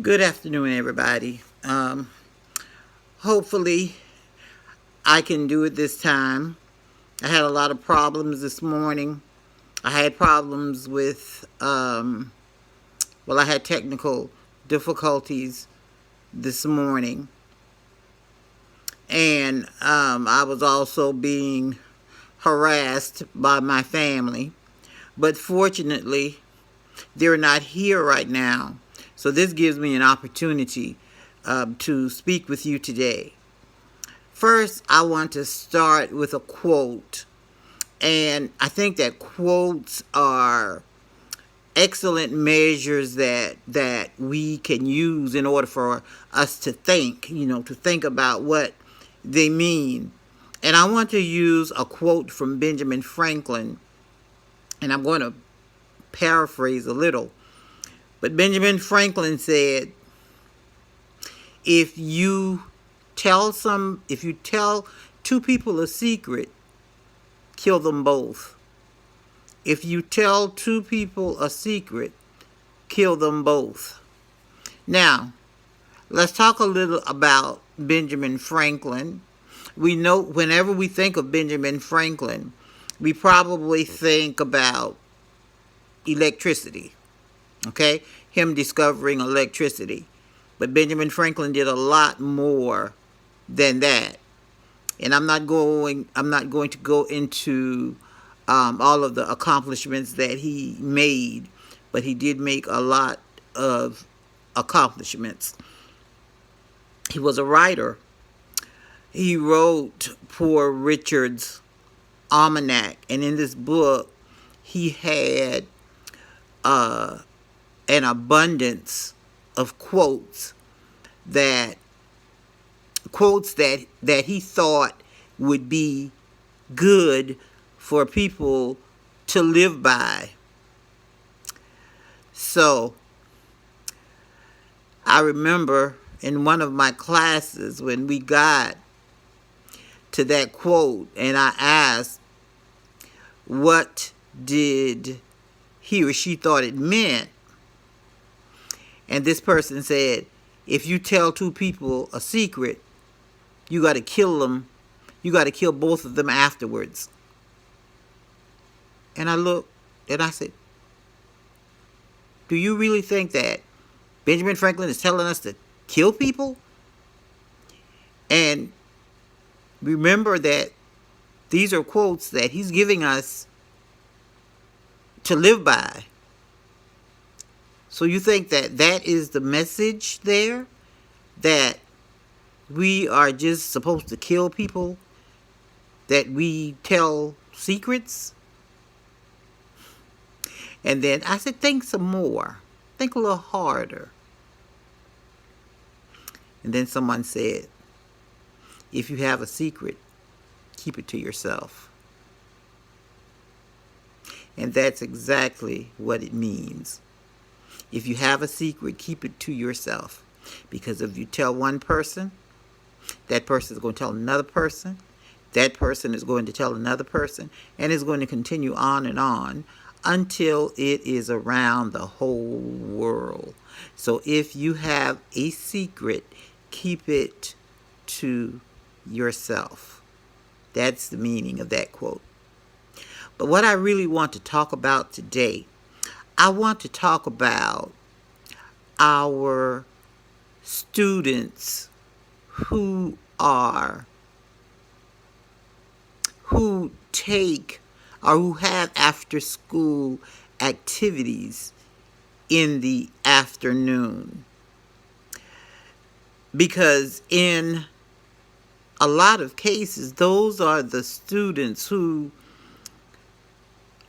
Good afternoon, everybody. Hopefully, I can do it this time. I had a lot of problems this morning. I had problems with, I had technical difficulties this morning. And I was also being harassed by my family. But fortunately, they're not here right now. So this gives me an opportunity to speak with you today. First, I want to start with a quote. And I think that quotes are excellent measures that we can use in order for us to think, to think about what they mean. And I want to use a quote from Benjamin Franklin, and I'm going to paraphrase a little. But Benjamin Franklin said, if you tell two people a secret, kill them both. If you tell two people a secret, kill them both. Now, let's talk a little about Benjamin Franklin. We know whenever we think of Benjamin Franklin, we probably think about electricity, okay? Him discovering electricity. But Benjamin Franklin did a lot more than that. And I'm not going to go into all of the accomplishments that he made, but he did make a lot of accomplishments. He was a writer. He wrote Poor Richard's Almanac, and in this book, he had an abundance of that that he thought would be good for people to live by. So I remember in one of my classes when we got to that quote, and I asked what did he or she thought it meant, and this person said, if you tell two people a secret, you got to kill them. You got to kill both of them afterwards. And I looked and I said, do you really think that Benjamin Franklin is telling us to kill people? And remember that these are quotes that he's giving us to live by. So you think that that is the message there? That we are just supposed to kill people? That we tell secrets? And then I said, think some more. Think a little harder. And then someone said, if you have a secret, keep it to yourself. And that's exactly what it means. If you have a secret, keep it to yourself. Because if you tell one person, that person is going to tell another person, that person is going to tell another person, and it's going to continue on until it is around the whole world. So if you have a secret, keep it to yourself. That's the meaning of that quote. But what I really want to talk about today, I want to talk about our students who take or who have after school activities in the afternoon. Because in a lot of cases, those are the students who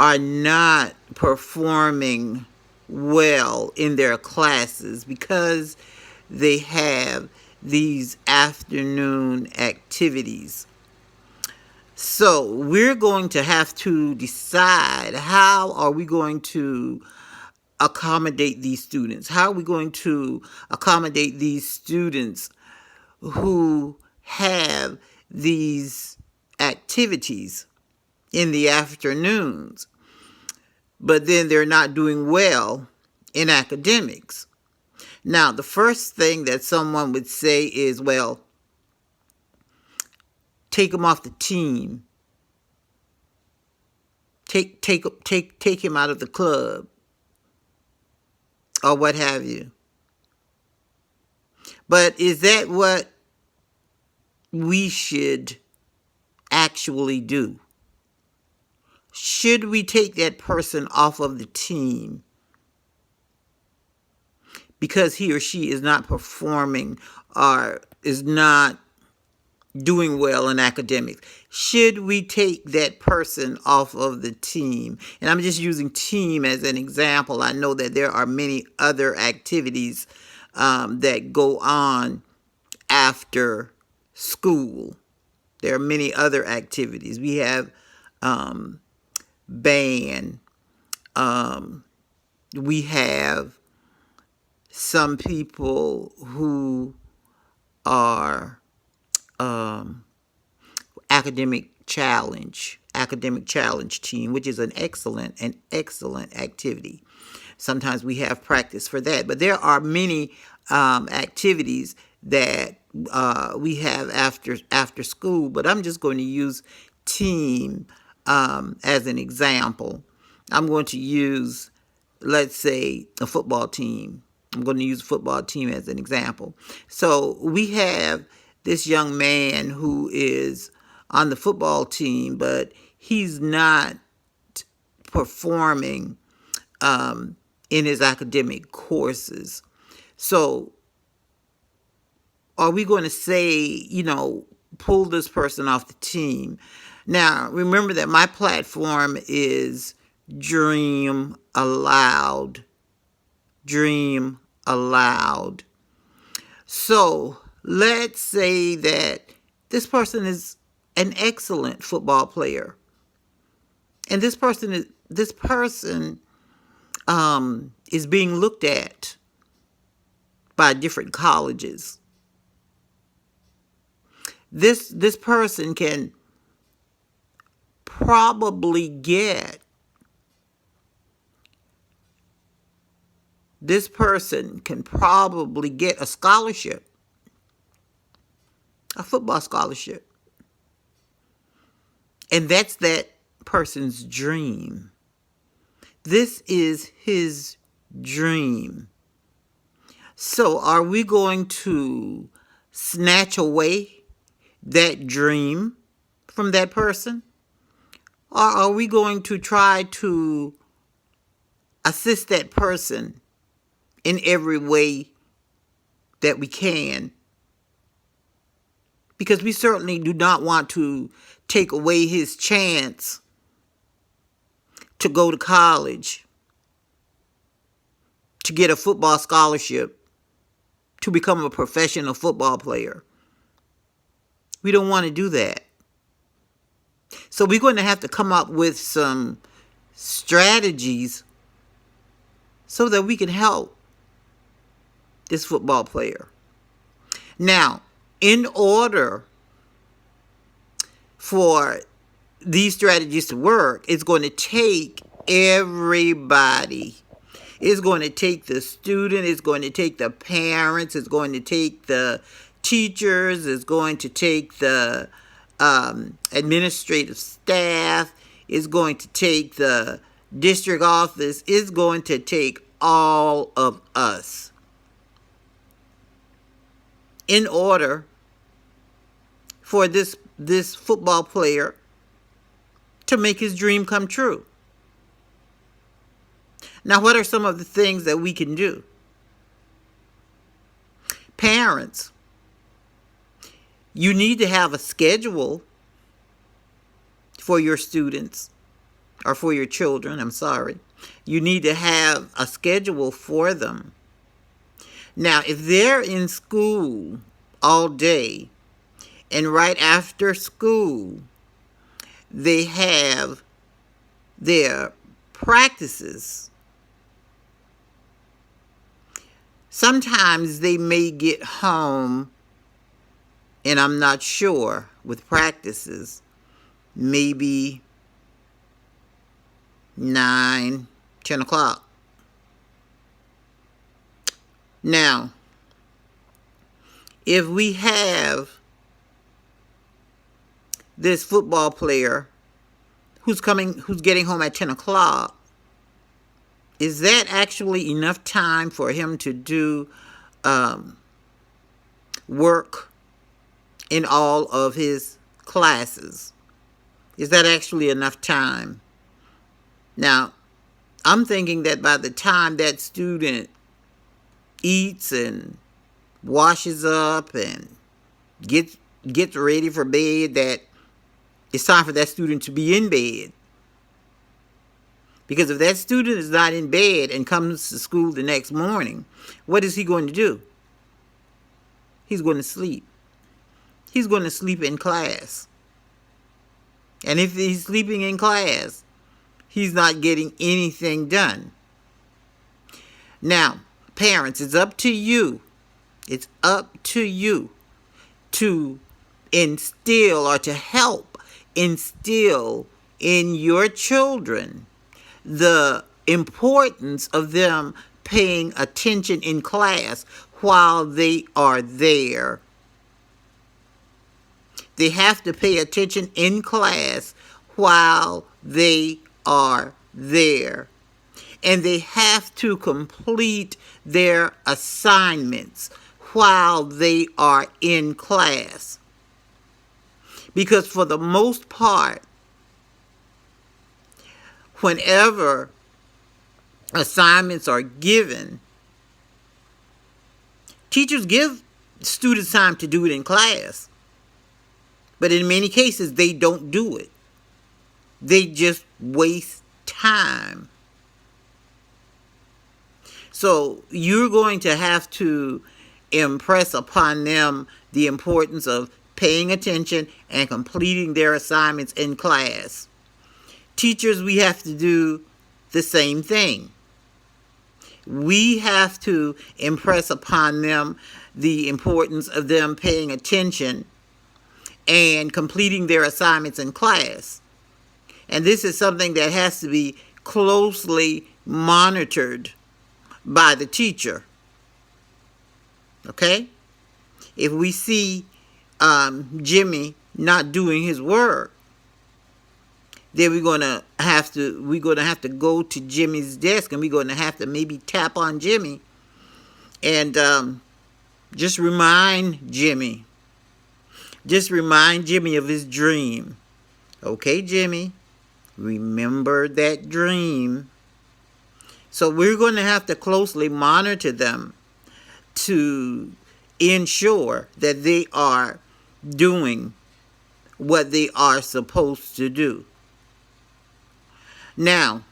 are not performing well in their classes because they have these afternoon activities. So we're going to have to decide, how are we going to accommodate these students? How are we going to accommodate these students who have these activities in the afternoons, but then they're not doing well in academics? Now, the first thing that someone would say is, well, take him off the team. Take him out of the club, or what have you. But is that what we should actually do? Should we take that person off of the team because he or she is not performing or is not doing well in academics? Should we take that person off of the team? And I'm just using team as an example. I know that there are many other activities that go on after school. There are many other activities. We have band. We have some people who are academic challenge team, which is an excellent activity. Sometimes we have practice for that, but there are many activities that we have after school. But I'm just going to use team as an example. I'm going to use, let's say, a football team. I'm going to use a football team as an example. So we have this young man who is on the football team, but he's not performing in his academic courses. So are we going to say, pull this person off the team? Now, remember that my platform is Dream Aloud. Dream aloud. So let's say that this person is an excellent football player, and this person is being looked at by different colleges. This person can probably get a scholarship, a football scholarship. And that's that person's dream. This is his dream. So are we going to snatch away that dream from that person? Or are we going to try to assist that person in every way that we can? Because we certainly do not want to take away his chance to go to college, to get a football scholarship, to become a professional football player. We don't want to do that. So we're going to have to come up with some strategies so that we can help this football player. Now, in order for these strategies to work, it's going to take everybody. It's going to take the student, it's going to take the parents, it's going to take the teachers, it's going to take the administrative staff, it's going to take the district office, it's going to take all of us in order for this football player to make his dream come true. Now, what are some of the things that we can do? Parents, you need to have a schedule for your students, or for your children, I'm sorry. You need to have a schedule for them. Now, if they're in school all day, and right after school, they have their practices, sometimes they may get home, and I'm not sure with practices, maybe 9, 10 o'clock. Now, if we have this football player who's getting home at 10 o'clock, is that actually enough time for him to do work in all of his classes? Is that actually enough time? Now, I'm thinking that by the time that student eats and washes up and gets ready for bed, that it's time for that student to be in bed. Because if that student is not in bed and comes to school the next morning, what is he going to do? He's going to sleep. He's going to sleep in class. And if he's sleeping in class, he's not getting anything done. Now, parents, it's up to you. It's up to you to instill or to help instill in your children the importance of them paying attention in class while they are there. They have to pay attention in class while they are there. And they have to complete their assignments while they are in class. Because for the most part, whenever assignments are given, teachers give students time to do it in class. But in many cases, they don't do it. They just waste time. So you're going to have to impress upon them the importance of paying attention and completing their assignments in class. Teachers, we have to do the same thing. We have to impress upon them the importance of them paying attention and completing their assignments in class. And this is something that has to be closely monitored by the teacher. Okay? If we see Jimmy not doing his work, then we're gonna have to go to Jimmy's desk, and we're gonna have to maybe tap on Jimmy and just remind Jimmy of his dream. Okay, Jimmy, remember that dream. So we're going to have to closely monitor them to ensure that they are doing what they are supposed to do. Now,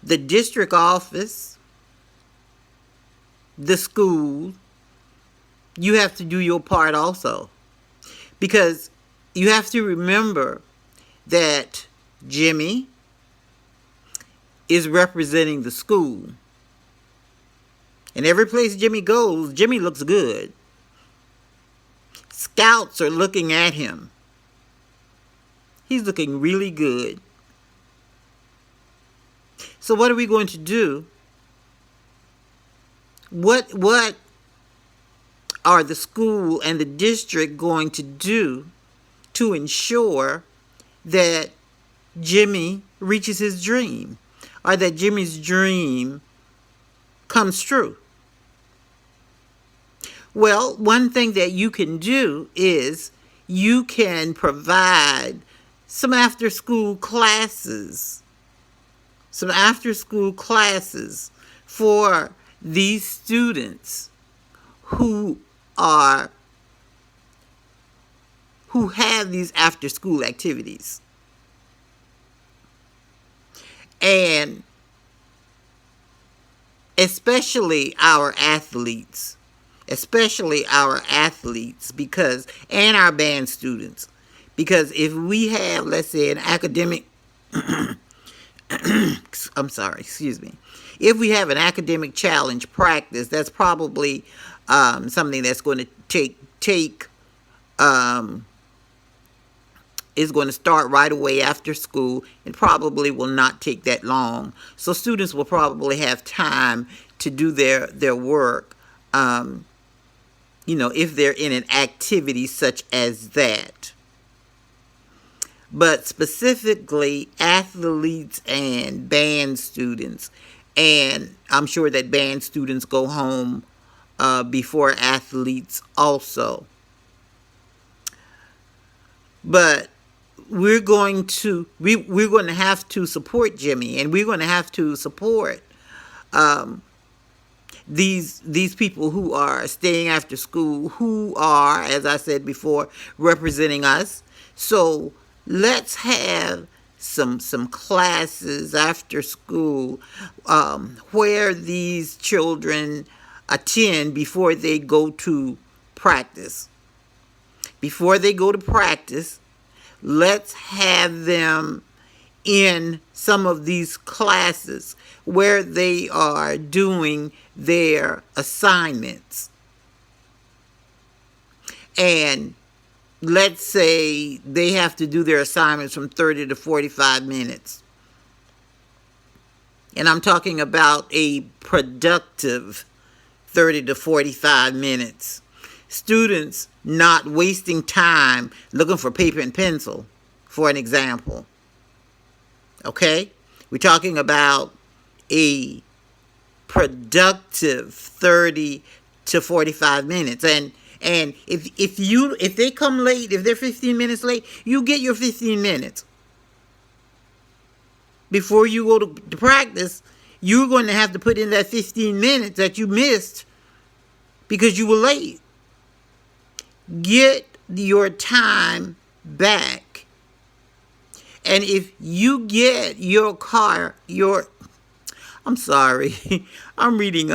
the district office, the school, you have to do your part also. Because you have to remember that Jimmy is representing the school. And every place Jimmy goes, Jimmy looks good. Scouts are looking at him. He's looking really good. So what are we going to do? What are the school and the district going to do to ensure that Jimmy reaches his dream, or that Jimmy's dream comes true? Well, one thing that you can do is you can provide some after-school classes for these students who have these after-school activities. And especially our athletes, because, and our band students, because if we have, let's say, an academic, if we have an academic challenge practice, that's probably something that's going to is going to start right away after school. It probably will not take that long. So students will probably have time to do their work, if they're in an activity such as that. But specifically athletes and band students, and I'm sure that band students go home before athletes also. But we're going to have to support Jimmy, and we're going to have to support these people who are staying after school, who are, as I said before, representing us. So let's have some classes after school where these children attend before they go to practice. Before they go to practice, let's have them in some of these classes where they are doing their assignments. And let's say they have to do their assignments from 30 to 45 minutes. And I'm talking about a productive 30 to 45 minutes. Students not wasting time looking for paper and pencil, for an example. Okay? We're talking about a productive 30 to 45 minutes. And if they come late, if they're 15 minutes late, you get your 15 minutes. Before you go to practice, you're going to have to put in that 15 minutes that you missed because you were late. Get your time back. And if you get your car, I'm sorry, I'm looking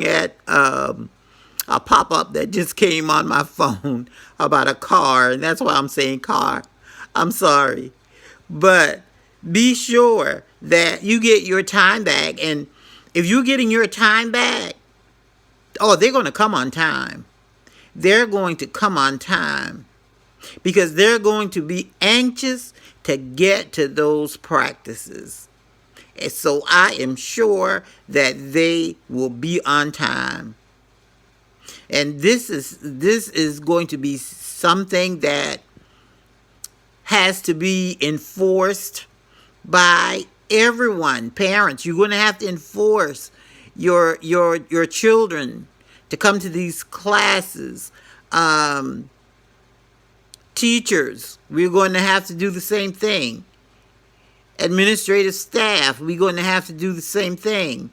at a pop-up that just came on my phone about a car, and that's why I'm saying car. I'm sorry. But be sure that you get your time back. And if you're getting your time back, they're going to come on time. They're going to come on time because they're going to be anxious to get to those practices. And so I am sure that they will be on time. And this is going to be something that has to be enforced by everyone. Parents, you're going to have to enforce your children to come to these classes. Teachers, we're going to have to do the same thing. Administrative staff, we're going to have to do the same thing.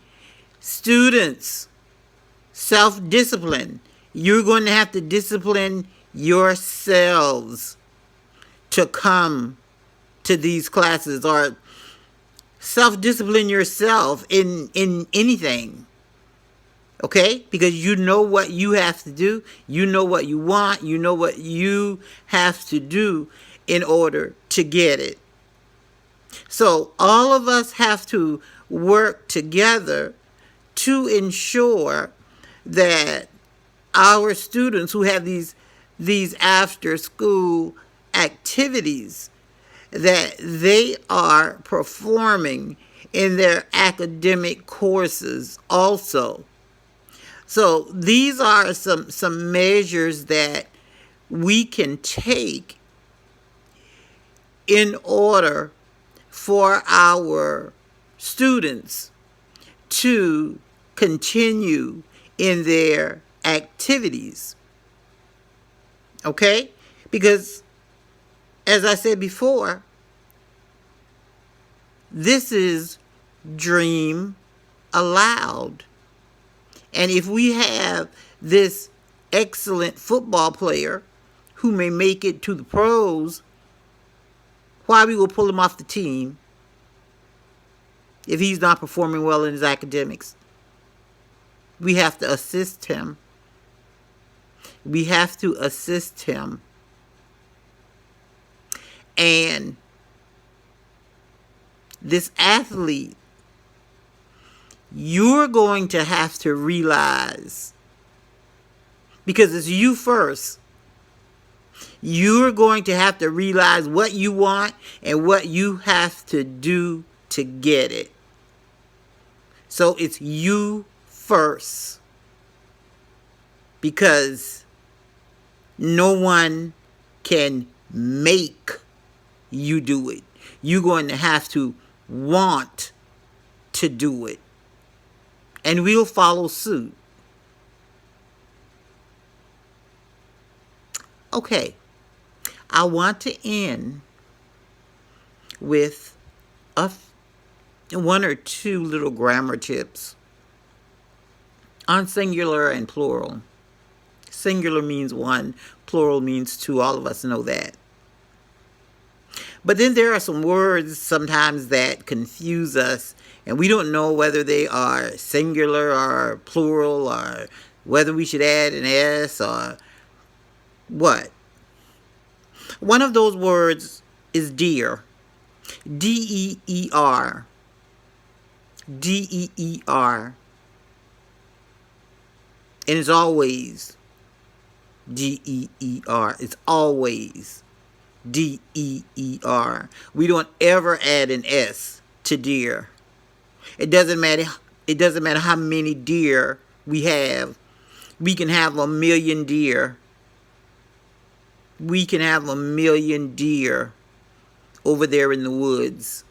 Students, self-discipline. You're going to have to discipline yourselves to come to these classes, or self-discipline yourself in anything. Okay? Because you know what you have to do. You know what you want. You know what you have to do in order to get it. So all of us have to work together to ensure that our students who have these after school activities, that they are performing in their academic courses also. So these are some measures that we can take in order for our students to continue in their activities. Okay? Because, as I said before, this is Dream Aloud. And if we have this excellent football player who may make it to the pros, why we will pull him off the team if he's not performing well in his academics? We have to assist him. We have to assist him. And this athlete, you're going to have to realize, because it's you first, you're going to have to realize what you want and what you have to do to get it. So So it's you first, because no one can make you do it. You're going to have to want to do it. And we'll follow suit. Okay, I want to end with one or two little grammar tips on singular and plural. Singular means one, plural means two. All of us know that. But then there are some words sometimes that confuse us, and we don't know whether they are singular or plural, or whether we should add an S or what. One of those words is deer. D-E-E-R. D-E-E-R. And it's always D-E-E-R. It's always D-E-E-R. We don't ever add an S to deer. It doesn't matter how many deer we have. We can have 1,000,000 deer. We can have 1,000,000 deer over there in the woods.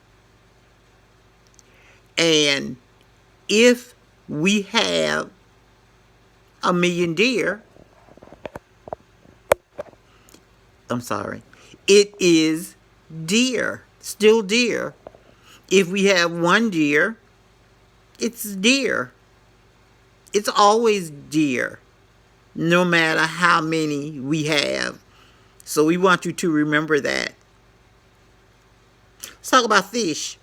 And if we have 1,000,000 deer, I'm sorry, it is deer, still deer. If we have one deer, it's deer. It's always deer, no matter how many we have. So we want you to remember that. Let's talk about fish.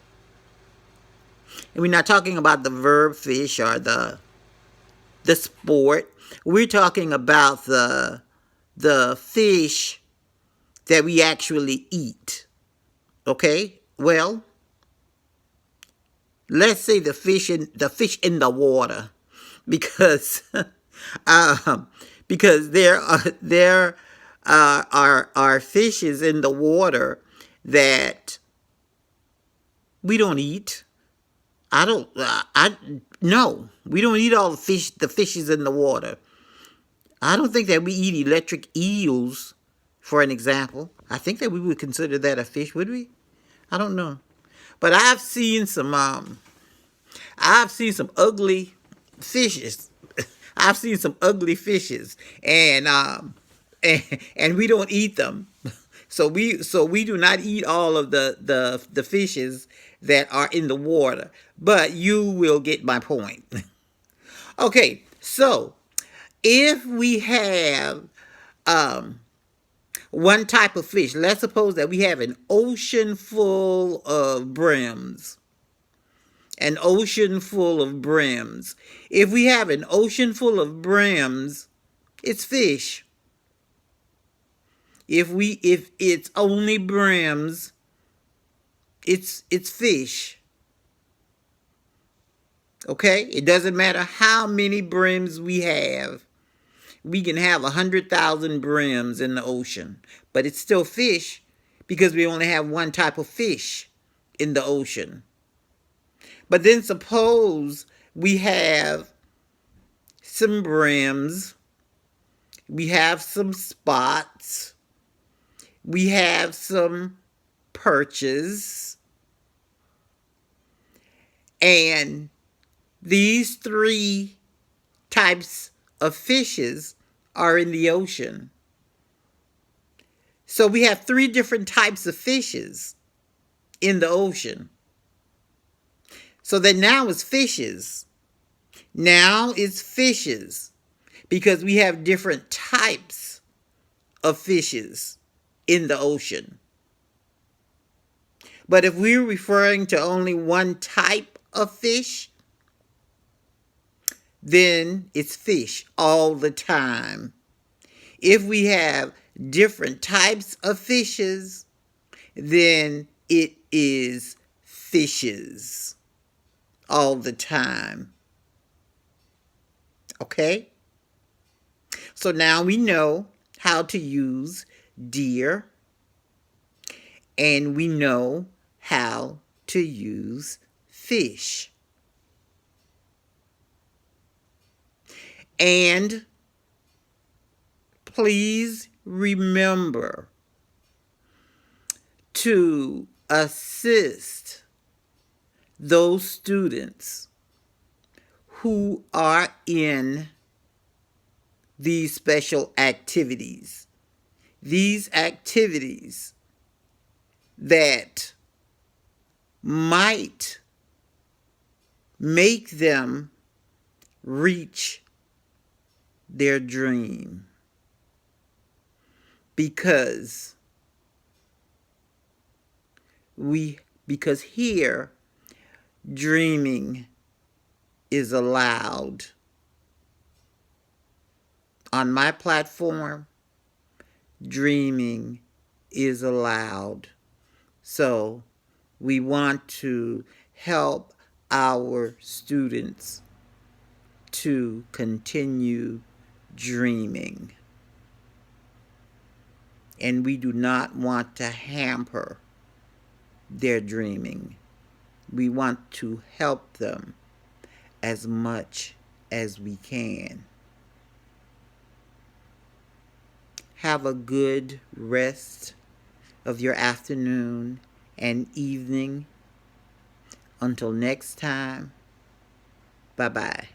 And we're not talking about the verb fish or the sport. We're talking about the fish that we actually eat. Okay? Well, let's say the fish in the water, because because there are fishes in the water that we don't eat. No, we don't eat all the fishes in the water. I don't think that we eat electric eels, for an example. I think that we would consider that a fish, would we? I don't know. But I've seen some ugly fishes. I've seen some ugly fishes, and we don't eat them. So we do not eat all of the fishes that are in the water. But you will get my point. Okay, so if we have one type of fish, let's suppose that we have an ocean full of brims. An ocean full of brims. If we have an ocean full of brims, it's fish. If it's only brims, it's fish. Okay? It doesn't matter how many brims we have. We can have 100,000 brims in the ocean, but it's still fish, because we only have one type of fish in the ocean. But then suppose we have some brims, we have some spots, we have some perches, and these three types of fishes are in the ocean. So we have three different types of fishes in the ocean. So that now it's fishes. Now it's fishes, because we have different types of fishes in the ocean. But if we're referring to only one type of fish, then it's fish all the time. If we have different types of fishes, then it is fishes all the time. Okay? So now we know how to use deer, and we know how to use fish. And please remember to assist those students who are in these special activities. These activities that might make them reach their dream. Because here dreaming is allowed. On my platform, dreaming is allowed. So we want to help our students to continue dreaming. And we do not want to hamper their dreaming. We want to help them as much as we can. Have a good rest of your afternoon and evening. Until next time, bye-bye.